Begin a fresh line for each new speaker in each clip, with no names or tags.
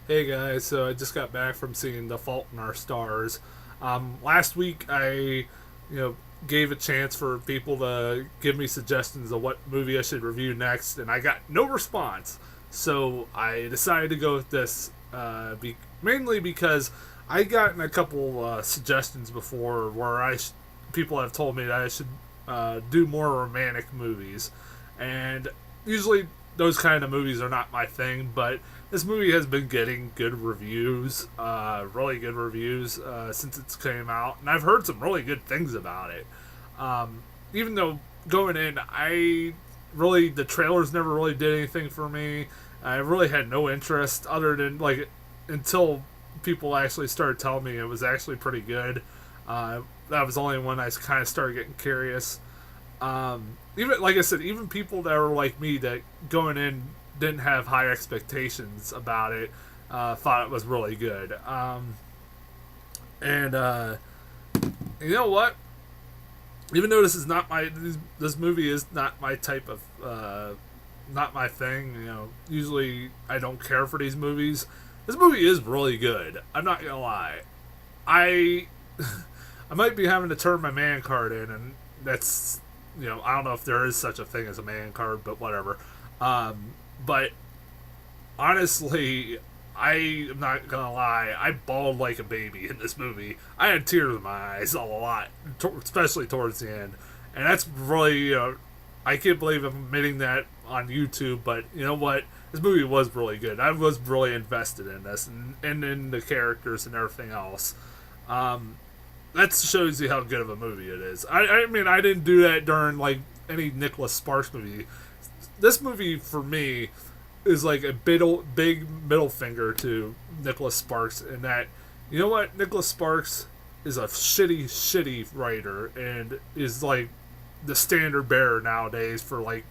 Hey guys, so I just got back from seeing The Fault in Our Stars. Last week gave a chance for people to give me suggestions of what movie I should review next, and I got no response. So I decided to go with this, mainly because I gotten a couple suggestions before where people have told me that I should do more romantic movies, and usually those kind of movies are not my thing, but this movie has been getting good reviews, really good reviews since it's came out, and I've heard some really good things about it. Even though going in, the trailers never really did anything for me. I really had no interest other than until people actually started telling me it was actually pretty good. That was only when I kind of started getting curious. Even like I said, even people that were like me that going in didn't have high expectations about it, thought it was really good. And you know what? Even though this movie is not my type of, not my thing. Usually I don't care for these movies. This movie is really good. I'm not gonna lie. I I might be having to turn my man card in, and that's I don't know if there is such a thing as a man card, but whatever. But honestly, I am not gonna lie. I bawled like a baby in this movie. I had tears in my eyes a lot, especially towards the end, and that's really I can't believe I'm admitting that on YouTube. But you know what? This movie was really good. I was really invested in this and in the characters and everything else. Um, that shows you how good of a movie it is. I mean, I didn't do that during like any Nicholas Sparks movie. This movie for me is like a big middle finger to Nicholas Sparks in that, you know what, Nicholas Sparks is a shitty writer and is like the standard bearer nowadays for like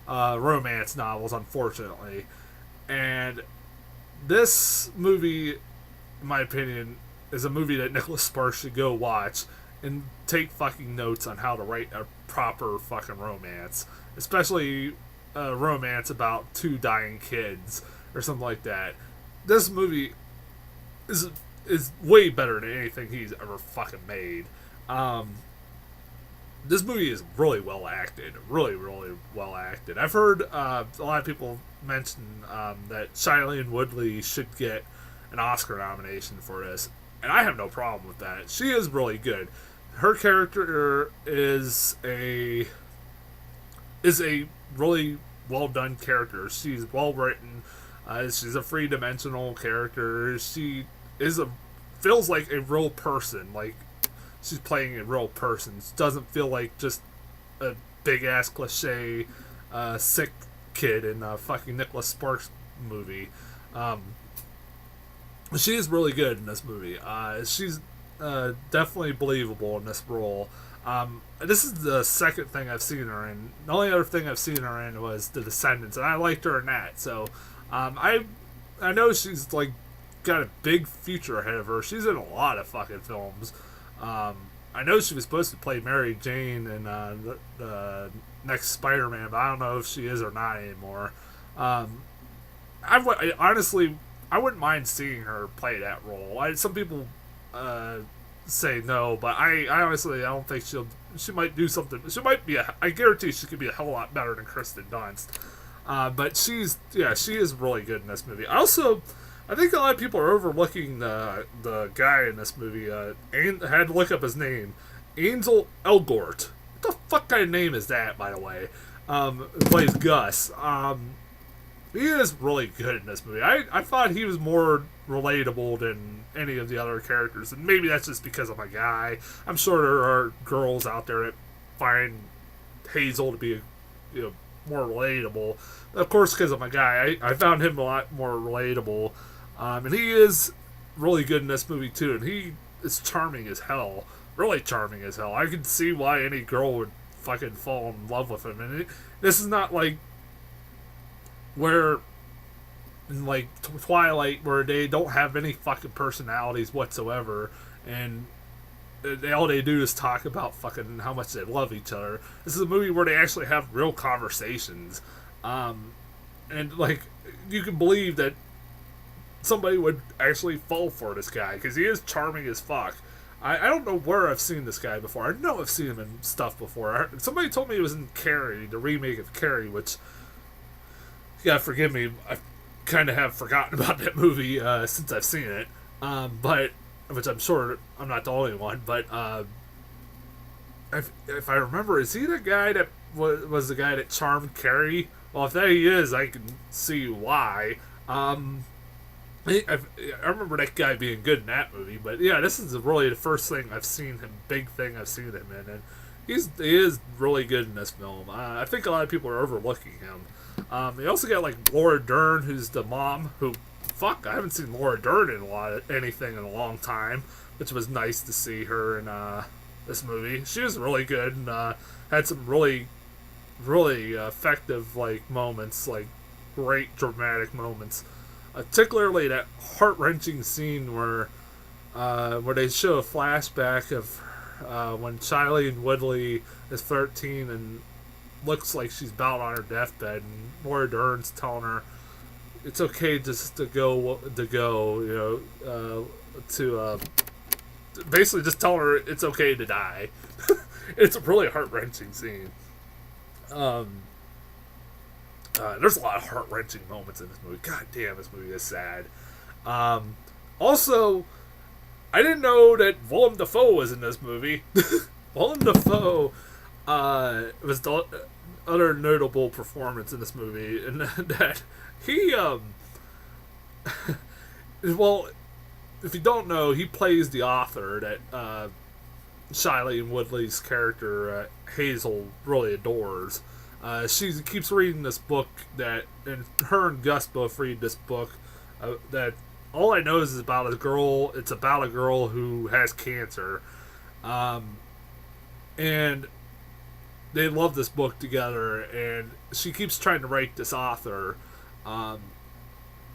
romance novels, unfortunately. And this movie, in my opinion, is a movie that Nicholas Sparks should go watch and take fucking notes on how to write a proper fucking romance, especially a romance about two dying kids or something like that. This movie is is way better than anything he's ever fucking made. Um, this movie is really well acted, really well acted. I've heard a lot of people mention that Shailene Woodley should get an Oscar nomination for this, and I have no problem with that. She is really good. Her character is a really well done character. She's well written. She's a three dimensional character. She is a feels like a real person. Like she's playing a real person. It doesn't feel like just a big ass cliche, sick kid in a fucking Nicholas Sparks movie. Um, she is really good in this movie. She's definitely believable in this role. This is the second thing I've seen her in. The only other thing I've seen her in was The Descendants, and I liked her in that. So I know she's like got a big future ahead of her. She's in a lot of fucking films. I know she was supposed to play Mary Jane in the next Spider-Man, but I don't know if she is or not anymore. Honestly, I wouldn't mind seeing her play that role. Some people say no, but I honestly I don't think she might do something. She might be I guarantee she could be a hell of a lot better than Kristen Dunst. But she is really good in this movie. Also, I think a lot of people are overlooking the guy in this movie. I had to look up his name, Ansel Elgort. What the fuck kind of name is that, by the way? Plays Gus. He is really good in this movie. I thought he was more relatable than any of the other characters, and maybe that's just because I'm a guy. I'm sure there are girls out there that find Hazel to be, more relatable. Of course, because I'm a guy, I found him a lot more relatable, and he is really good in this movie too. And he is charming as hell, really charming as hell. I can see why any girl would fucking fall in love with him. And this is not like where in like Twilight where they don't have any fucking personalities whatsoever, and all they do is talk about fucking how much they love each other. This is a movie where they actually have real conversations, and like you can believe that somebody would actually fall for this guy because he is charming as fuck. I don't know where I've seen this guy before. I know I've seen him in stuff before. Somebody told me he was in Carrie, the remake of Carrie, which, yeah, forgive me, I kind of have forgotten about that movie since I've seen it. But which I'm sure I'm not the only one. But if I remember, is he the guy that was the guy that charmed Carrie? Well, if that he is, I can see why. I remember that guy being good in that movie, but yeah, this is really the first thing I've seen him, big thing I've seen him in, and he is really good in this film. I think a lot of people are overlooking him. You also got like Laura Dern, who's the mom. Who, fuck, I haven't seen Laura Dern in anything in a long time, which was nice to see her in this movie. She was really good and had some really, really effective like moments, like great dramatic moments. Particularly that heart-wrenching scene where they show a flashback of when Shailene Woodley is 13 and looks like she's about on her deathbed, and Laura Dern's telling her it's okay just to go, you know, to basically just tell her it's okay to die. It's a really heart-wrenching scene. There's a lot of heart-wrenching moments in this movie. God damn, this movie is sad. Also, I didn't know that Willem Dafoe was in this movie. Willem Dafoe was the other notable performance in this movie, and that he, well, if you don't know, he plays the author that Shailene Woodley's character, Hazel, really adores. She keeps reading this book and her and Gus both read this book that all I know is about a girl. It's about a girl who has cancer, and they love this book together. And she keeps trying to write this author, and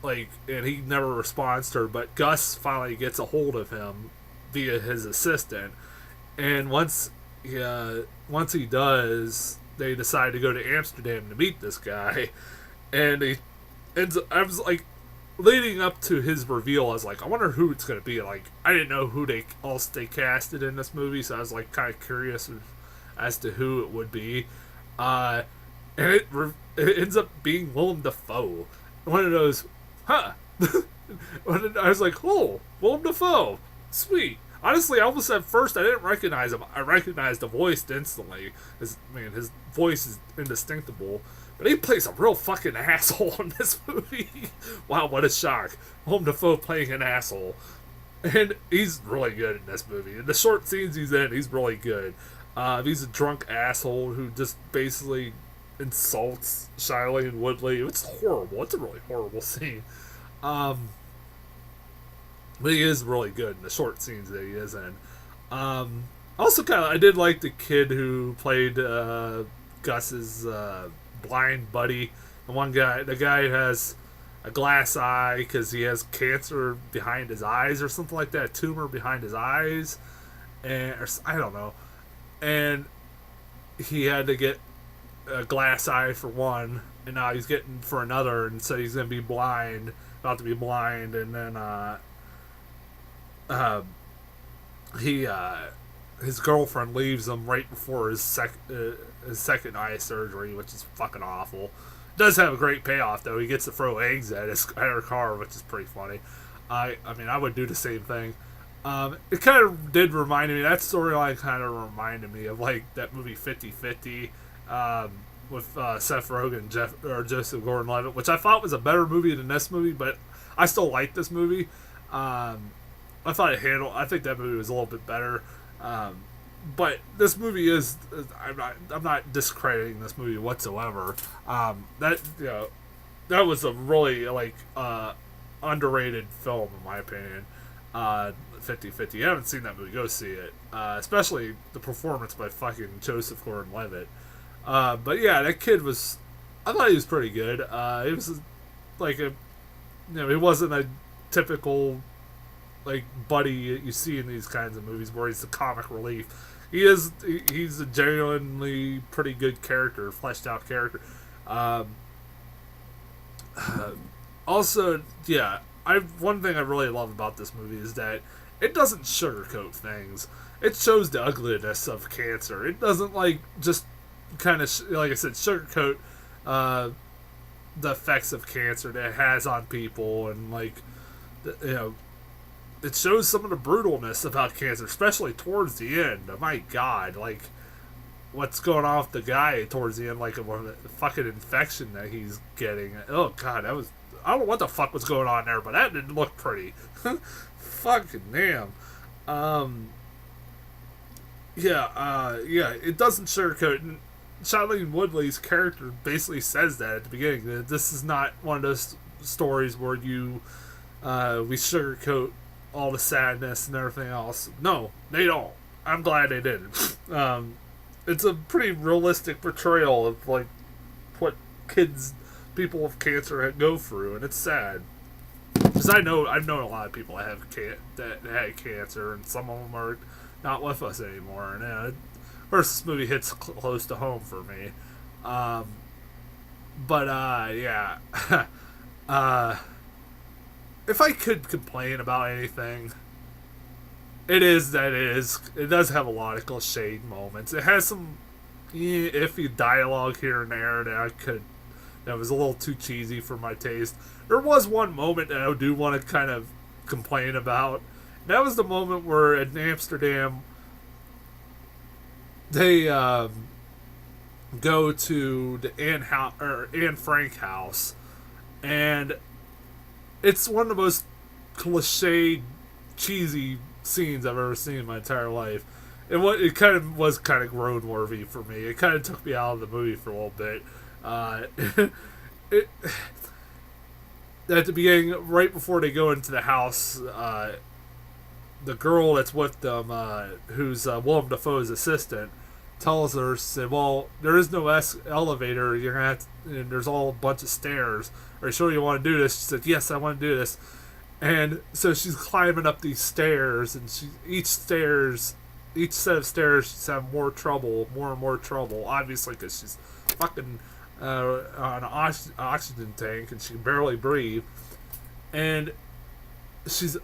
he never responds to her. But Gus finally gets a hold of him via his assistant, and once he does, they decide to go to Amsterdam to meet this guy, and I was like, leading up to his reveal, I was like, I wonder who it's going to be. Like, I didn't know who they casted in this movie, so I was like kind of curious as to who it would be. And it ends up being Willem Dafoe. One of those, huh? I was like, oh, Willem Dafoe, sweet. Honestly, almost at first I didn't recognize him. I recognized the voice instantly. His voice is indistinguishable. But he plays a real fucking asshole in this movie. Wow, what a shock. Willem Dafoe playing an asshole. And he's really good in this movie. In the short scenes he's in, he's really good. He's a drunk asshole who just basically insults Shailene Woodley. It's horrible. It's a really horrible scene. But he is really good in the short scenes that he is in. Also, I did like the kid who played Gus's blind buddy. The guy who has a glass eye because he has cancer behind his eyes or something like that, a tumor behind his eyes, or I don't know. And he had to get a glass eye for one, and now he's getting for another, and so he's gonna be about to be blind, and then his girlfriend leaves him right before his second eye surgery, which is fucking awful. Does have a great payoff though. He gets to throw eggs at her car, which is pretty funny. I mean, I would do the same thing. It kind of did remind me. That storyline kind of reminded me of like that movie 50-50 with Seth Rogen and Joseph Gordon-Levitt, which I thought was a better movie than this movie, but I still like this movie. I think that movie was a little bit better. But this movie is, I'm not discrediting this movie whatsoever. That was a really underrated film in my opinion. 50-50. You haven't seen that movie, go see it. Especially the performance by fucking Joseph Gordon-Levitt. But yeah, that kid I thought he was pretty good. He was he wasn't a typical buddy you see in these kinds of movies where he's the comic relief. He's a genuinely pretty good character, fleshed out character. Also, yeah, one thing I really love about this movie is that it doesn't sugarcoat things. It shows the ugliness of cancer. It doesn't like just kind of like I said sugarcoat the effects of cancer that it has on people, and like you know, it shows some of the brutalness about cancer, especially towards the end. Oh my God, like what's going on with the guy towards the end, like the fucking infection that he's getting. Oh God, that was, I don't know what the fuck was going on there, but that didn't look pretty. Fucking damn. Yeah, it doesn't sugarcoat. And Shailene Woodley's character basically says that at the beginning. That this is not one of those stories where we sugarcoat all the sadness and everything else. No, they don't. I'm glad they didn't. It's a pretty realistic portrayal of like what people with cancer go through, and it's sad. Because I've known a lot of people that had cancer, and some of them are not with us anymore. And of course, this movie hits close to home for me. Yeah. If I could complain about anything, it does have a lot of cliched moments. It has some iffy dialogue here and there that was a little too cheesy for my taste. There was one moment that I do want to kind of complain about. That was the moment where in Amsterdam they go to the Anne Frank house, and it's one of the most cliched, cheesy scenes I've ever seen in my entire life. It kind of was kind of groan worthy for me. It kind of took me out of the movie for a little bit. At the beginning, right before they go into the house, the girl that's with them, who's Willem Dafoe's assistant, tells her, said, "Well, there is no elevator. You're gonna have to, and there's all a bunch of stairs. Are you sure you want to do this?" She said, "Yes, I want to do this." And so she's climbing up these stairs, and each set of stairs, she's having more and more trouble. Obviously, because she's fucking on an oxygen tank, and she can barely breathe. And this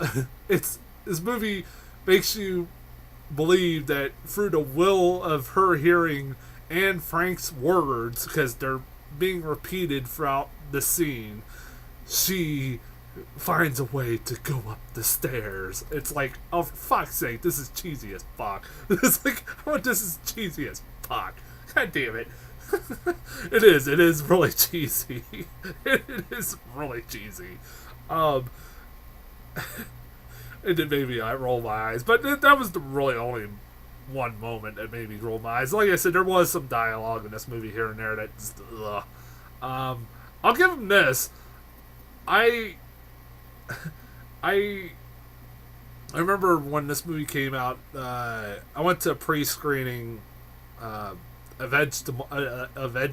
movie makes you believe that through the will of her hearing Anne Frank's words, because they're being repeated throughout the scene, she finds a way to go up the stairs. It's like, oh, for fuck's sake, this is cheesy as fuck. It's like, oh, this is cheesy as fuck. God damn it. It is really cheesy. It is really cheesy. It did made me roll my eyes, but that was the really only one moment that made me roll my eyes. Like I said, there was some dialogue in this movie here and there that just, ugh. I'll give him this. I remember when this movie came out, I went to a pre-screening of Edge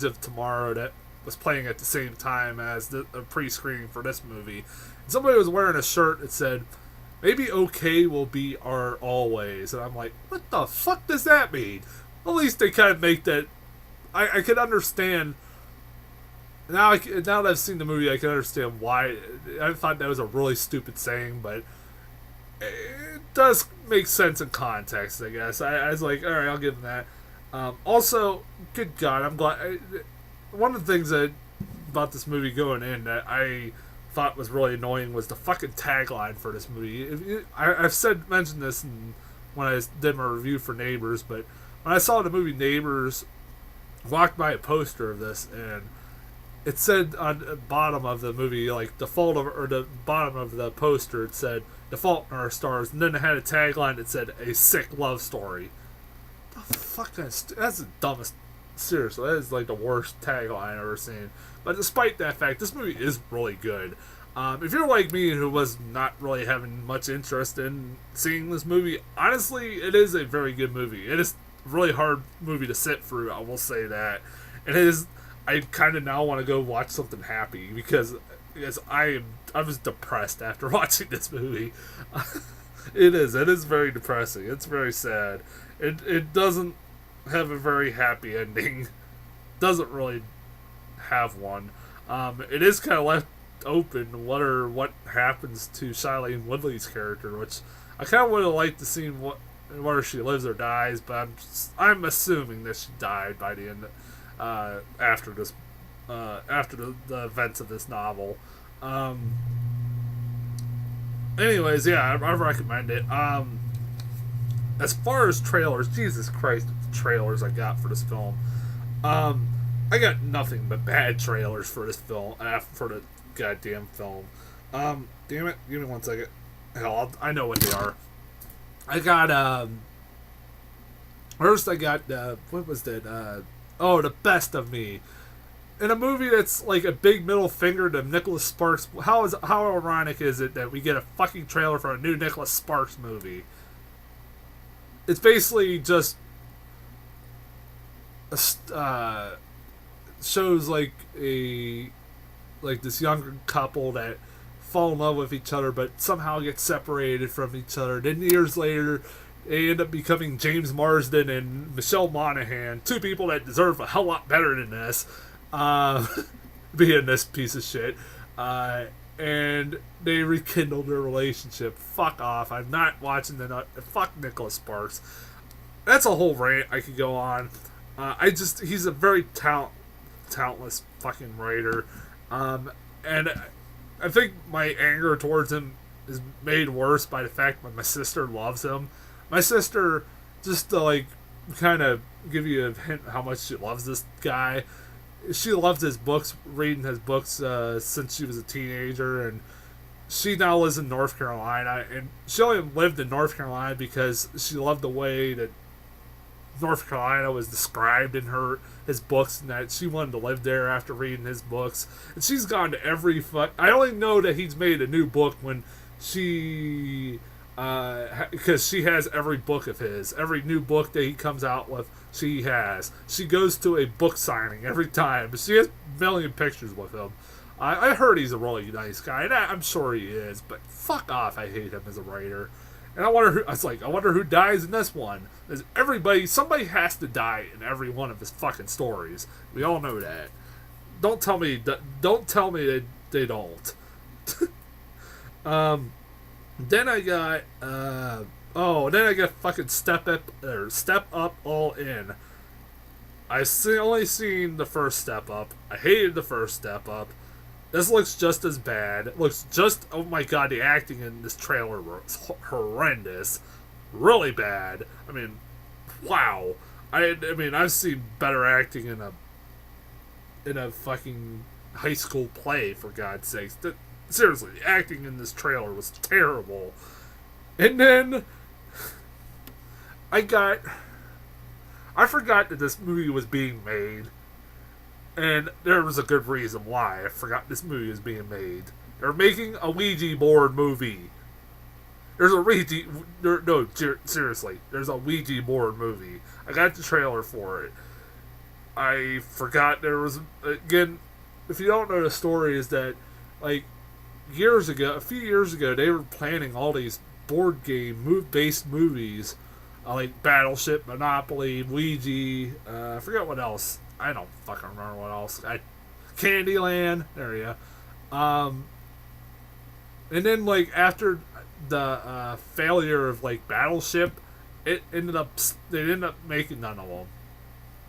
of Tomorrow that was playing at the same time as the pre-screening for this movie. And somebody was wearing a shirt that said, "Maybe okay will be our always." And I'm like, what the fuck does that mean? At least they kind of make that. I can understand. Now that I've seen the movie, I can understand why. I thought that was a really stupid saying, but it does make sense in context, I guess. I was like, alright, I'll give them that. Also, good God, I'm glad. One of the things about this movie going in that I thought was really annoying was the fucking tagline for this movie. I've mentioned this when I did my review for Neighbors, but when I saw the movie Neighbors, walked by a poster of this, and it said on the bottom of the movie, like the bottom of the poster, it said "The Fault in Our Stars," and then it had a tagline that said "A Sick Love Story." The fuck, that's the dumbest. Seriously, that is like the worst tagline I've ever seen. But despite that fact, this movie is really good. If you're like me, who was not really having much interest in seeing this movie, honestly, it is a very good movie. It is a really hard movie to sit through, I will say that. It is. I kind of now want to go watch something happy because I was depressed after watching this movie. It is very depressing. It's very sad. It doesn't have a very happy ending. Doesn't really have one. It is kind of left open what happens to Shailene Woodley's character, which I kind of would have liked to see whether she lives or dies, but I'm assuming that she died by the end after this after the events of this novel. Anyways, yeah, I recommend it. As far as trailers, Jesus Christ, trailers I got for this film. I got nothing but bad trailers for this film, for the goddamn film. Damn it, give me 1 second. Hell, I know what they are. I got, first I got, what was that? The Best of Me. In a movie that's like a big middle finger to Nicholas Sparks, how ironic is it that we get a fucking trailer for a new Nicholas Sparks movie? It's basically just shows like this younger couple that fall in love with each other but somehow get separated from each other. Then years later, they end up becoming James Marsden and Michelle Monaghan, two people that deserve a hell lot better than this. Being this piece of shit. And they rekindled their relationship. Fuck off. I'm not watching fuck Nicholas Sparks. That's a whole rant I could go on. He's a very talentless fucking writer. And I think my anger towards him is made worse by the fact that my sister loves him. My sister, just to like kind of give you a hint how much she loves this guy, she loves his books, reading his books since she was a teenager, and she now lives in North Carolina, and she only lived in North Carolina because she loved the way that North Carolina was described in his books, and that she wanted to live there after reading his books. And she's gone to every I only know that he's made a new book when she because she has every book of his. Every new book that he comes out with, she has. She goes to a book signing every time. But she has a million pictures with him. I heard he's a really nice guy, and I'm sure he is, but fuck off, I hate him as a writer. And I wonder who dies in this one. Somebody has to die in every one of his fucking stories. We all know that. Don't tell me that they don't. Then I got fucking Step Up All In. Only seen the first Step Up. I hated the first Step Up. This looks just as bad. It looks just, oh my god, the acting in this trailer was horrendous. Really bad. I mean, wow. I've seen better acting in a fucking high school play, for God's sakes. Seriously, the acting in this trailer was terrible. And then I forgot that this movie was being made. And there was a good reason why I forgot this movie was being made. They're making a Ouija board movie. Seriously, there's a Ouija board movie. I got the trailer for it. I forgot there was, again, if you don't know the story, is that, like, a few years ago, they were planning all these board game based movies, like Battleship, Monopoly, Ouija, I forget what else. I don't fucking remember what else. Candyland, there you go. And then, like, after the failure of, like, Battleship, they ended up making none of them.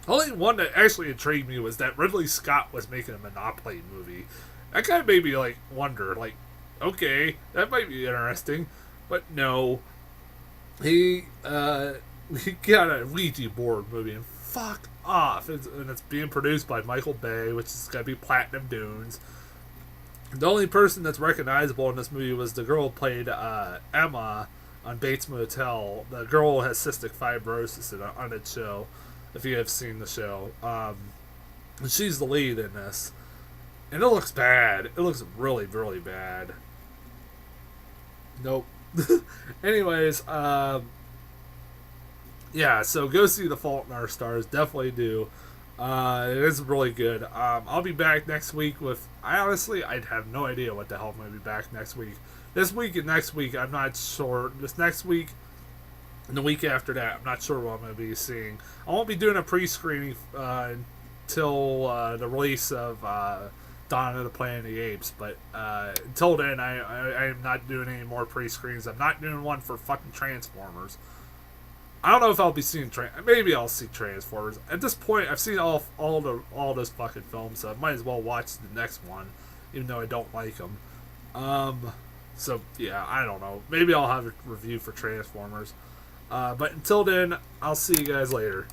The only one that actually intrigued me was that Ridley Scott was making a Monopoly movie. That kind of made me, like, wonder, like, okay, that might be interesting, but no. He got a Ouija board movie, and fuck off. And it's being produced by Michael Bay, which is going to be Platinum Dunes. The only person that's recognizable in this movie was the girl who played Emma on Bates Motel. The girl has cystic fibrosis on its show, if you have seen the show. And she's the lead in this. And it looks bad. It looks really, really bad. Nope. Anyways, yeah, so go see The Fault in Our Stars. Definitely do. It is really good. I'll be back next week with... I'd have no idea what the hell I'm going to be back next week. This week and next week, I'm not sure. This next week and the week after that, I'm not sure what I'm going to be seeing. I won't be doing a pre-screening until the release of Dawn of the Planet of the Apes. But until then, I am not doing any more pre-screens. I'm not doing one for fucking Transformers. I don't know if I'll be seeing maybe I'll see Transformers. At this point, I've seen all those fucking films, so I might as well watch the next one, even though I don't like them. So yeah, I don't know. Maybe I'll have a review for Transformers. But until then, I'll see you guys later.